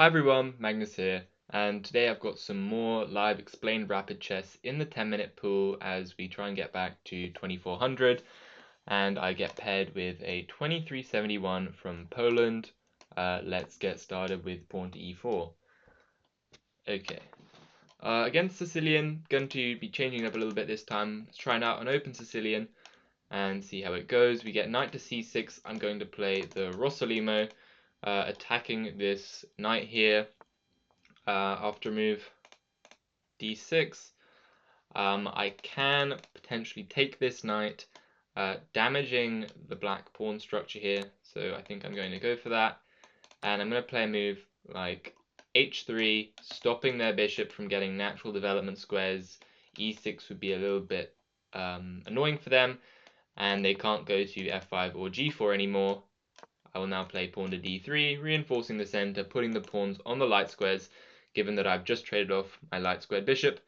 Hi everyone, Magnus here, and today I've got some more live explained rapid chess in the 10-minute pool as we try and get back to 2400, and I get paired with a 2371 from Poland. Let's get started with pawn to e4. Okay, against Sicilian, going to be changing up a little bit this time. Let's try out an open Sicilian and see how it goes. We get knight to c6. I'm going to play the Rossolimo, attacking this knight here. After move d6, I can potentially take this knight, damaging the black pawn structure here, so I think I'm going to go for that, and I'm going to play a move like h3, stopping their bishop from getting natural development squares. e6 would be a little bit annoying for them, and they can't go to f5 or g4 anymore. I will now play pawn to d3, reinforcing the center, putting the pawns on the light squares, given that I've just traded off my light squared bishop.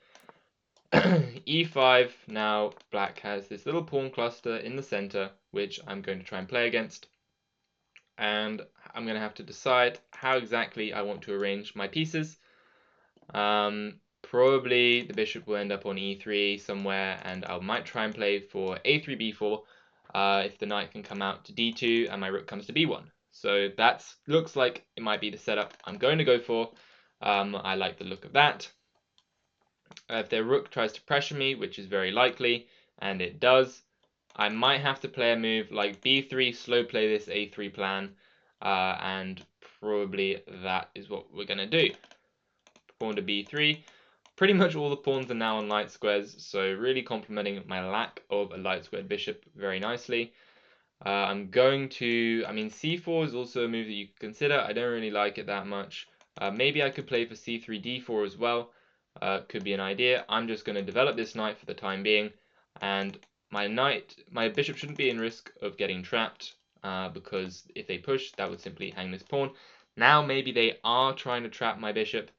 e5, now black has this little pawn cluster in the center, which I'm going to try and play against. And I'm going to have to decide how exactly I want to arrange my pieces. Probably the bishop will end up on e3 somewhere, and I might try and play for a3, b4, if the knight can come out to d2 and my rook comes to b1. So that looks like it might be the setup I'm going to go for. I like the look of that. If their rook tries to pressure me, which is very likely, and it does, I might have to play a move like b3, slow play this a3 plan, and probably that is what we're going to do. Pawn to b3. Pretty much all the pawns are now on light squares, so really complementing my lack of a light squared bishop very nicely. I'm going to, c4 is also a move that you can consider. I don't really like it that much. Maybe I could play for c3, d4 as well. Could be an idea. I'm just going to develop this knight for the time being, and my bishop shouldn't be in risk of getting trapped, because if they push, that would simply hang this pawn. Now maybe they are trying to trap my bishop,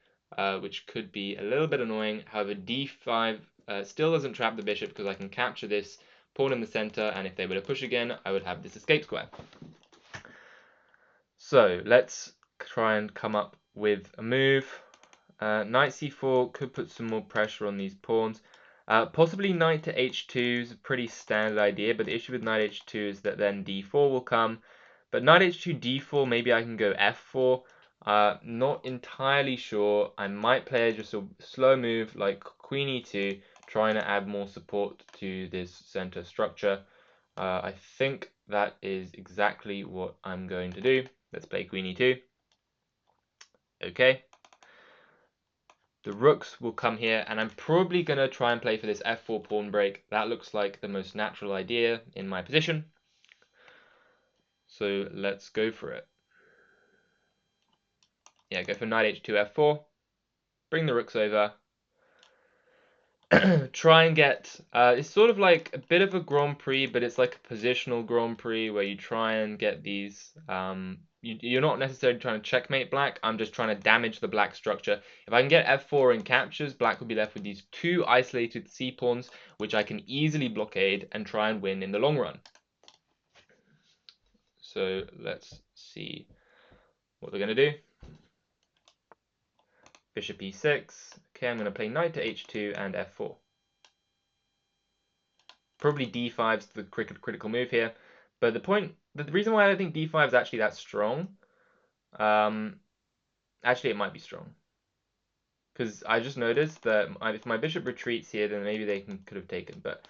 which could be a little bit annoying. However, d5 still doesn't trap the bishop because I can capture this pawn in the center, and if they were to push again, I would have this escape square. So let's try and come up with a move. Knight c4 could put some more pressure on these pawns. Possibly knight to h2 is a pretty standard idea, but the issue with knight h2 is that then d4 will come. But knight h2, d4, maybe I can go f4. Not entirely sure. I might play just a slow move like queen e2, trying to add more support to this center structure. I think that is exactly what I'm going to do. Let's play queen e2. Okay. The rooks will come here, and I'm probably going to try and play for this f4 pawn break. That looks like the most natural idea in my position. So let's go for it. Yeah, go for knight h2, f4. Bring the rooks over. Try and get, it's sort of like a bit of a Grand Prix, but it's like a positional Grand Prix where you try and get these, you're not necessarily trying to checkmate black, I'm just trying to damage the black structure. If I can get f4 and captures, black will be left with these two isolated c-pawns, which I can easily blockade and try and win in the long run. So let's see what they're going to do. Bishop e6. Okay, I'm going to play knight to h2 and f4. Probably d5 is the critical move here. But the reason why I don't think d5 is actually that strong, actually it might be strong. Because I just noticed that if my bishop retreats here, then maybe they could have taken. But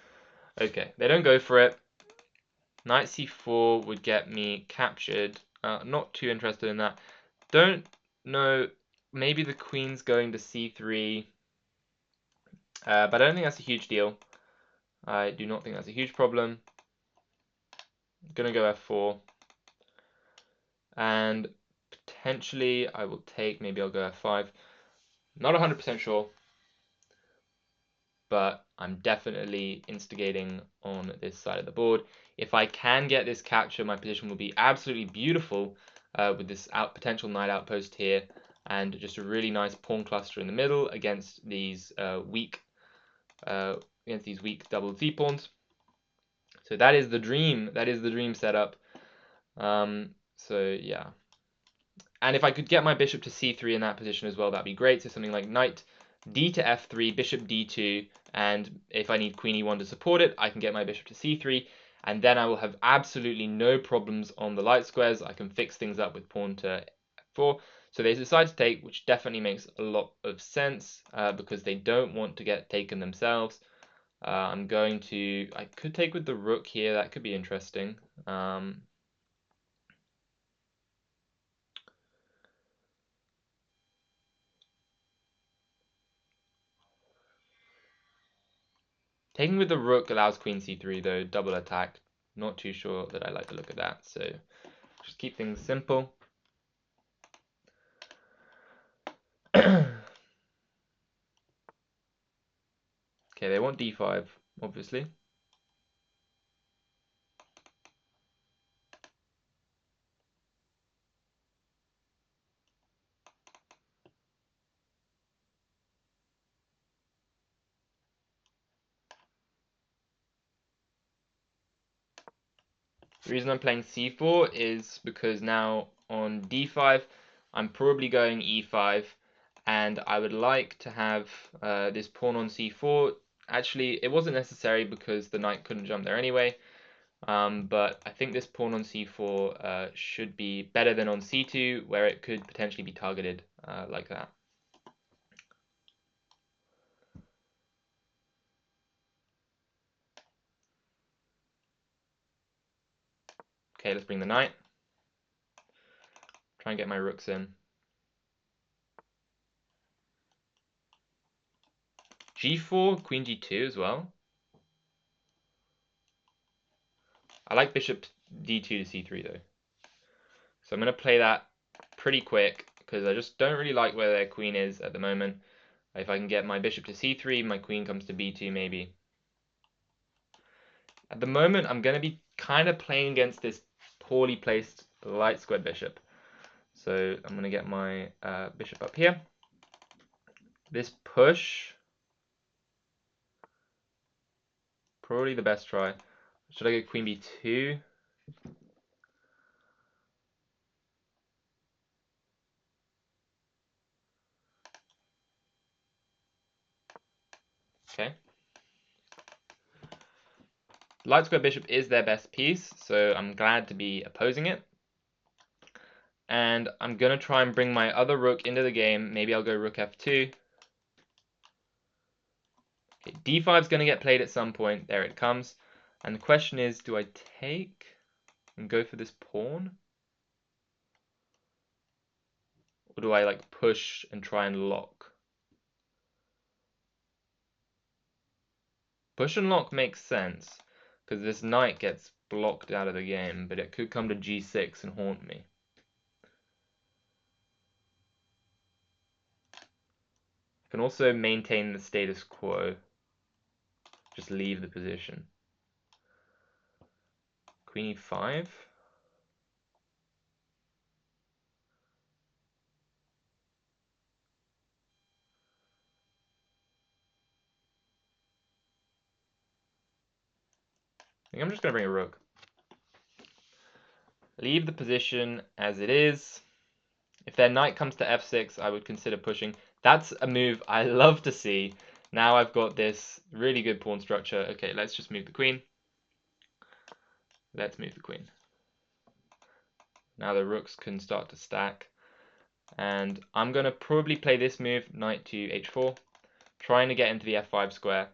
okay, they don't go for it. Knight c4 would get me captured. Not too interested in that. Don't know. Maybe the queen's going to c3. But I don't think that's a huge deal. I do not think that's a huge problem. I'm gonna go f4. And potentially I will take, maybe I'll go f5. Not 100% sure. But I'm definitely instigating on this side of the board. If I can get this capture, my position will be absolutely beautiful, with this potential knight outpost here, and just a really nice pawn cluster in the middle against these weak double z-pawns. So that is the dream. That is the dream setup. So yeah. And if I could get my bishop to c3 in that position as well, that'd be great. So something like knight d to f3, bishop d2, and if I need queen e1 to support it, I can get my bishop to c3, and then I will have absolutely no problems on the light squares. I can fix things up with pawn to f4. So they decide to take, which definitely makes a lot of sense because they don't want to get taken themselves. I could take with the rook here. That could be interesting. Taking with the rook allows queen c3 though, double attack. Not too sure that I like the look of that, so just keep things simple. Okay, they want d5, obviously. The reason I'm playing c4 is because now on d5, I'm probably going e5, and I would like to have this pawn on c4. Actually, it wasn't necessary because the knight couldn't jump there anyway, but I think this pawn on c4 should be better than on c2, where it could potentially be targeted like that. Okay, let's bring the knight. Try and get my rooks in. g4, queen g2 as well. I like bishop d2 to c3 though. So I'm going to play that pretty quick because I just don't really like where their queen is at the moment. If I can get my bishop to c3, my queen comes to b2 maybe. At the moment, I'm going to be kind of playing against this poorly placed light squared bishop. So I'm going to get my bishop up here. This push, probably the best try. Should I go queen b2? Okay. Light square bishop is their best piece, so I'm glad to be opposing it. And I'm going to try and bring my other rook into the game. Maybe I'll go rook f2. Okay, d5 is going to get played at some point. There it comes. And the question is, do I take and go for this pawn? Or do I like push and try and lock? Push and lock makes sense, because this knight gets blocked out of the game, but it could come to g6 and haunt me. I can also maintain the status quo. Just leave the position. Queen e5. I think I'm just going to bring a rook. Leave the position as it is. If their knight comes to f6, I would consider pushing. That's a move I love to see. Now I've got this really good pawn structure. Okay, let's just move the queen. Let's move the queen. Now the rooks can start to stack. And I'm going to probably play this move, knight to h4, trying to get into the f5 square.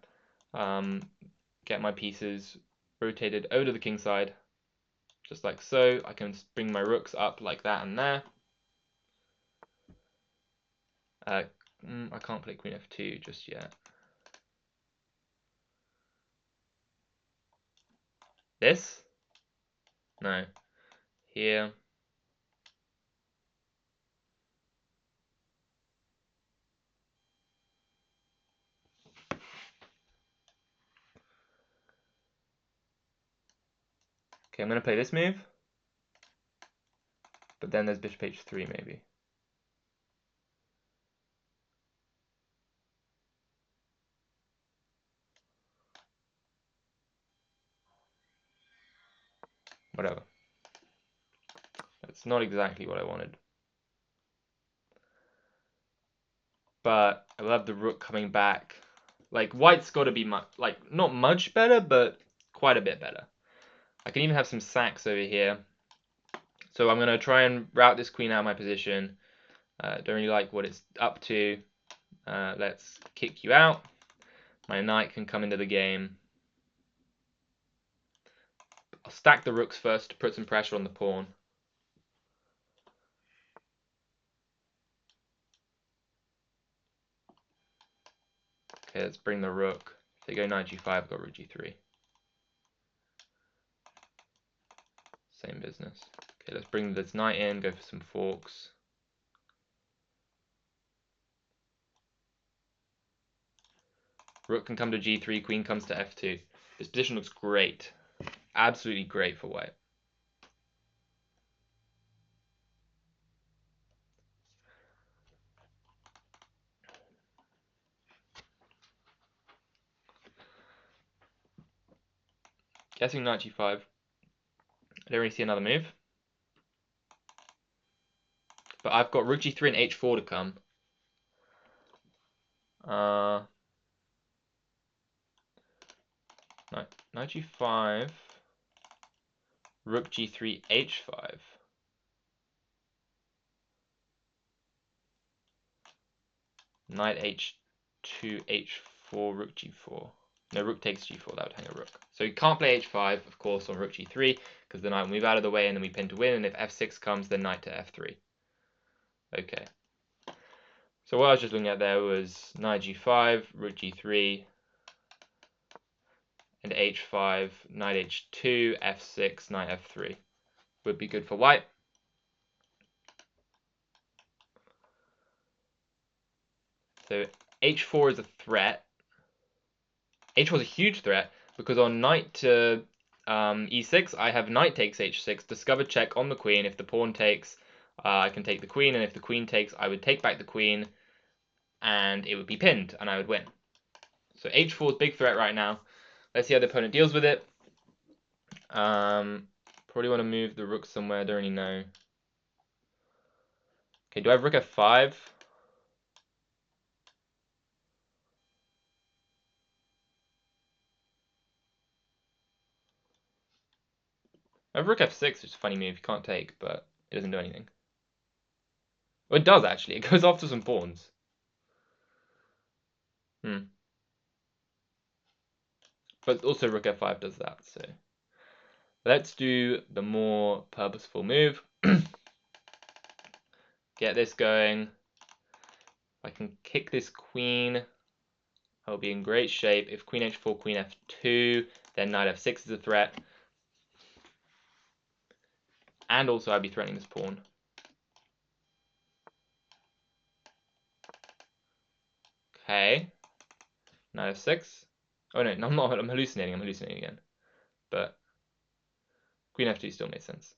Get my pieces rotated over to the king side, just like so. I can bring my rooks up like that and there. I can't play queen f2 just yet. This? No. Here. Okay, I'm going to play this move. But then there's bishop h3 maybe. Whatever. That's not exactly what I wanted. but I love the rook coming back. Like, white's got to be not much better, but quite a bit better. I can even have some sacks over here. So I'm going to try and route this queen out of my position. Don't really like what it's up to. Let's kick you out. My knight can come into the game. I'll stack the rooks first to put some pressure on the pawn. Okay, let's bring the rook. If they go knight g5, I've got rook g3. Same business. Okay, let's bring this knight in, go for some forks. Rook can come to g3, queen comes to f2. This position looks great. Absolutely great for white. Guessing knight g5. I don't really see another move. But I've got rook g3 and h4 to come. Knight g5. Rook g3 h5. Knight h2 h4 rook g4. No, rook takes g4, that would hang a rook. So you can't play h5, of course, on rook g3, because the knight will move out of the way and then we pin to win, and if f6 comes, then knight to f3. Okay. So what I was just looking at there was knight g5, rook g3, and h5, knight h2, f6, knight f3. Would be good for white. So h4 is a threat. h4 is a huge threat, because on knight to e6, I have knight takes h6, discover check on the queen. If the pawn takes, I can take the queen, and if the queen takes, I would take back the queen, and it would be pinned, and I would win. So h4 is big threat right now. Let's see how the opponent deals with it. Probably want to move the rook somewhere, I don't really know. Okay, do I have rook f5? I have rook f6, which is a funny move, you can't take, but it doesn't do anything. Well, it does actually, it goes after some pawns. But also rook f5 does that, so let's do the more purposeful move. Get this going. If I can kick this queen, I'll be in great shape. If queen h4, queen f2, then knight f6 is a threat. And also I'd be threatening this pawn. Okay. Knight f6. Oh no, I'm not, I'm hallucinating again. But queen f2 still makes sense.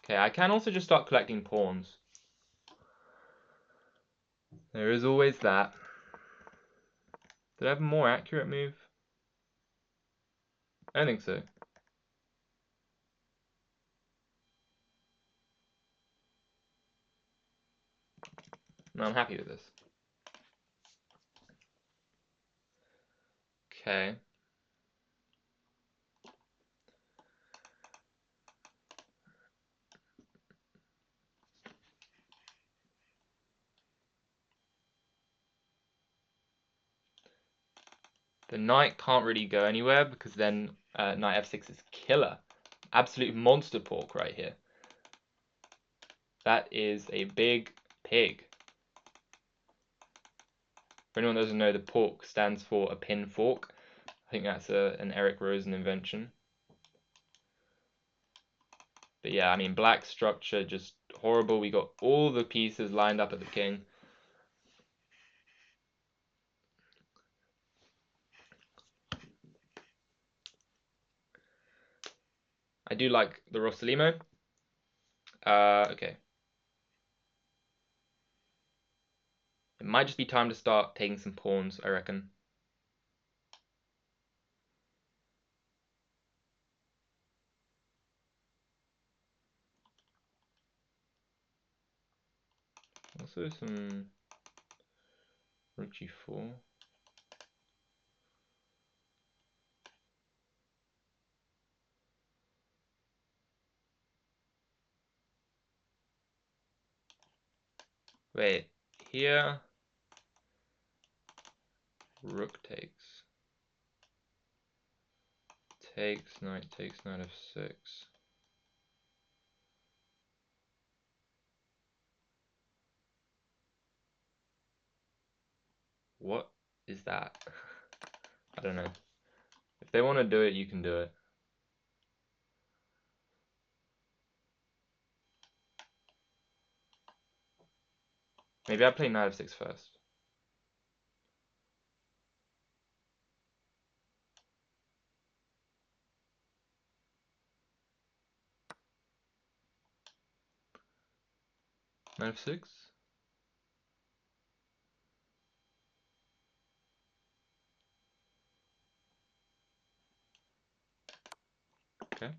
Okay, I can also just start collecting pawns. There is always that. Did I have a more accurate move? I don't think so. No, I'm happy with this. Okay. The knight can't really go anywhere because then knight f6 is killer. Absolute monster pork right here. That is a big pig. For anyone that doesn't know, the pork stands for a pin fork. I think that's an Eric Rosen invention. But yeah, I mean, black structure, just horrible. We got all the pieces lined up at the king. I do like the Rossolimo. Okay. might just be time to start taking some pawns, I reckon. Also some rook g4. Wait, here rook takes. Takes, knight f6. What is that? I don't know. If they want to do it, you can do it. Maybe I play knight f6 first. Knight f6. Okay.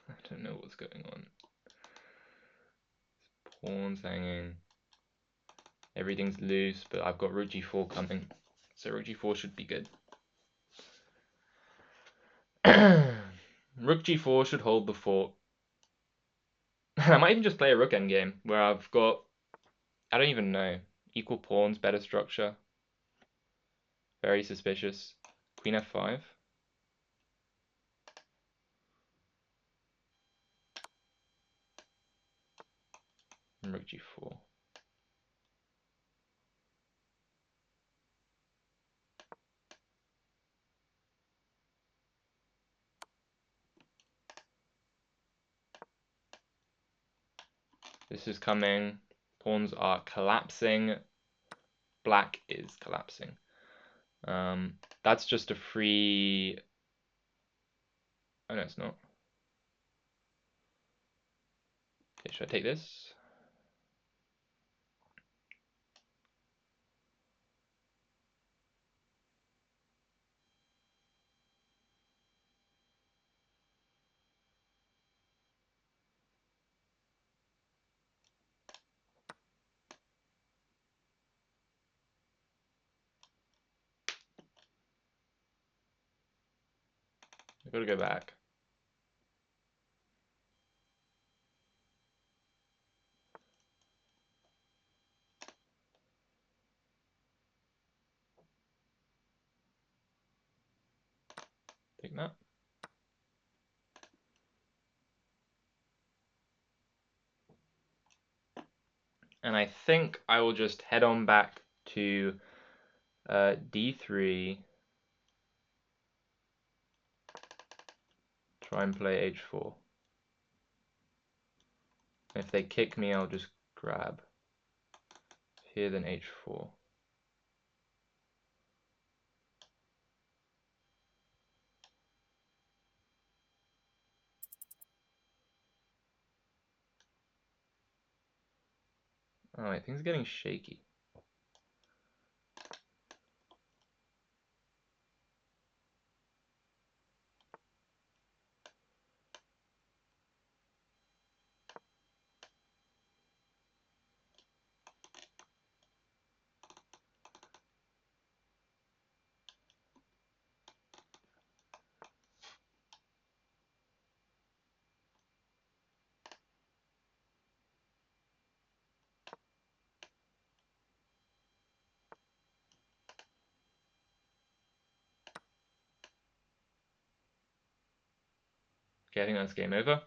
I don't know what's going on. Pawns hanging. Everything's loose, but I've got rook g4 coming. So rook g4 should be good. Rook g4 should hold the fort. I might even just play a rook endgame, where I've got, I don't even know, equal pawns, better structure. Very suspicious. Queen f5. And rook g4. This is coming. Pawns are collapsing. Black is collapsing. That's just a free... Oh no, it's not. Okay, should I take this? I've got to go back. Take that. And I think I will just head on back to d3. Try and play h4. If they kick me, I'll just grab. Here, then h4. Oh wait, things are getting shaky. Okay, I think that's game over.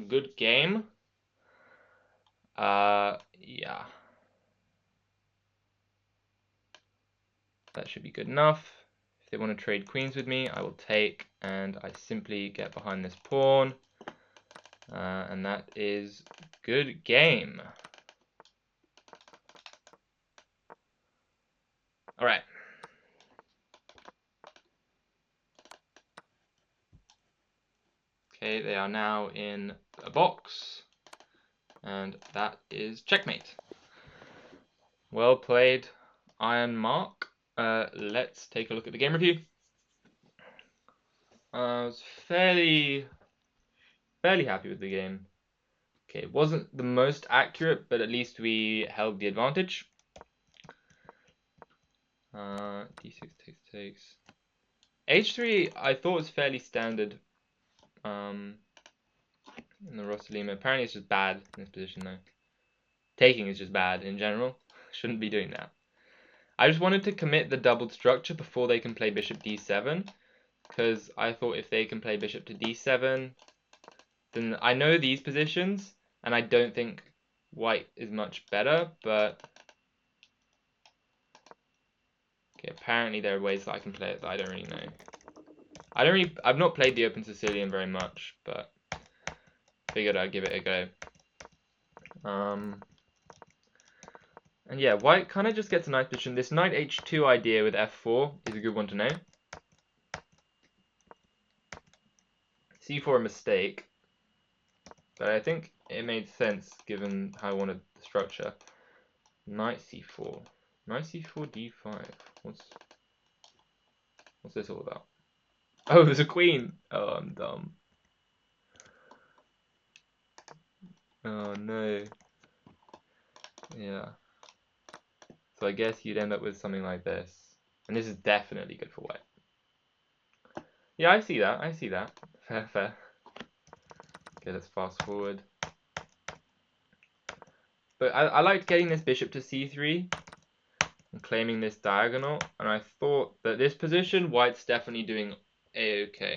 Good game. Yeah. That should be good enough. If they want to trade queens with me, I will take. and I simply get behind this pawn, and that is good game. All right. Okay, they are now in a box, and that is checkmate. Well played, Iron Mark. Let's take a look at the game review. I was fairly happy with the game. Okay, it wasn't the most accurate, but at least we held the advantage. D6 takes. H3 I thought was fairly standard. In the Rossalima. Apparently it's just bad in this position though. Taking is just bad in general. Shouldn't be doing that. I just wanted to commit the doubled structure before they can play bishop d7, because I thought if they can play bishop to d7, then I know these positions, and I don't think white is much better, but okay, apparently there are ways that I can play it that I don't really know. I've not played the Open Sicilian very much, but figured I'd give it a go. And yeah, white kind of just gets a nice position. This knight h2 idea with f4 is a good one to know. c4 a mistake, but I think it made sense given how I wanted the structure. Knight c4. Knight c4 d5. What's this all about? Oh, there's a queen! Oh, I'm dumb. Oh no. Yeah. So I guess you'd end up with something like this. And this is definitely good for white. Yeah, I see that. I see that. Fair, fair. Okay, let's fast forward. But I liked getting this bishop to c3 and claiming this diagonal. And I thought that this position, white's definitely doing a-okay.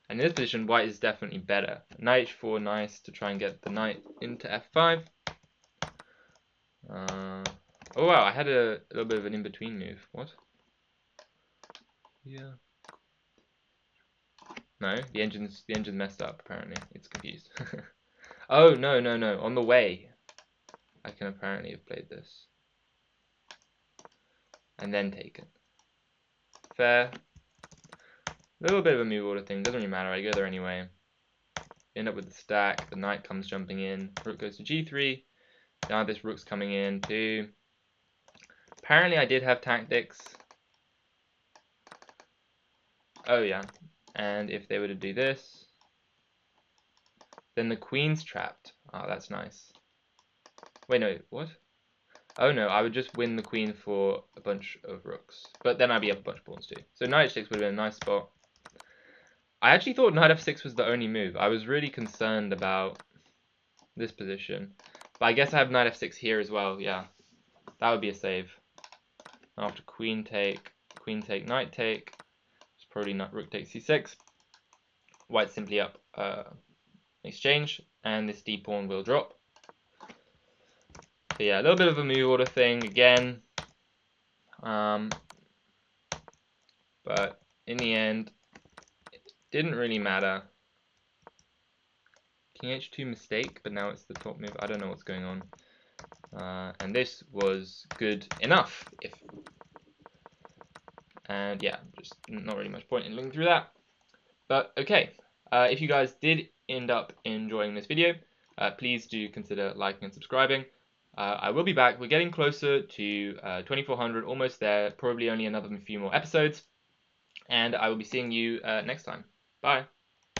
And in this position, white is definitely better. Knight h4, nice to try and get the knight into f5. Oh wow, I had a little bit of an in-between move. What? Yeah. No, the engine's messed up, apparently. It's confused. Oh, no. On the way, I can apparently have played this. And then taken. Fair. A little bit of a move order thing. Doesn't really matter. I go there anyway. End up with the stack. The knight comes jumping in. Rook goes to g3. Now this rook's coming in too. Apparently I did have tactics. Oh yeah. And if they were to do this, then the queen's trapped. Oh, that's nice. Wait, no, what? Oh no, I would just win the queen for a bunch of rooks. But then I'd be up a bunch of pawns too. So knight h6 would have been a nice spot. I actually thought knight f6 was the only move. I was really concerned about this position. But I guess I have knight f6 here as well, yeah. That would be a save. After queen take, knight take. It's probably not rook takes c6. White's simply up exchange, and this d pawn will drop. So yeah, a little bit of a move order thing again. But in the end, it didn't really matter. King h2 mistake, but now it's the top move. I don't know what's going on. And this was good enough. And yeah, just not really much point in looking through that. But okay, if you guys did end up enjoying this video, please do consider liking and subscribing. I will be back. We're getting closer to 2400, almost there. Probably only another few more episodes. And I will be seeing you next time. Bye.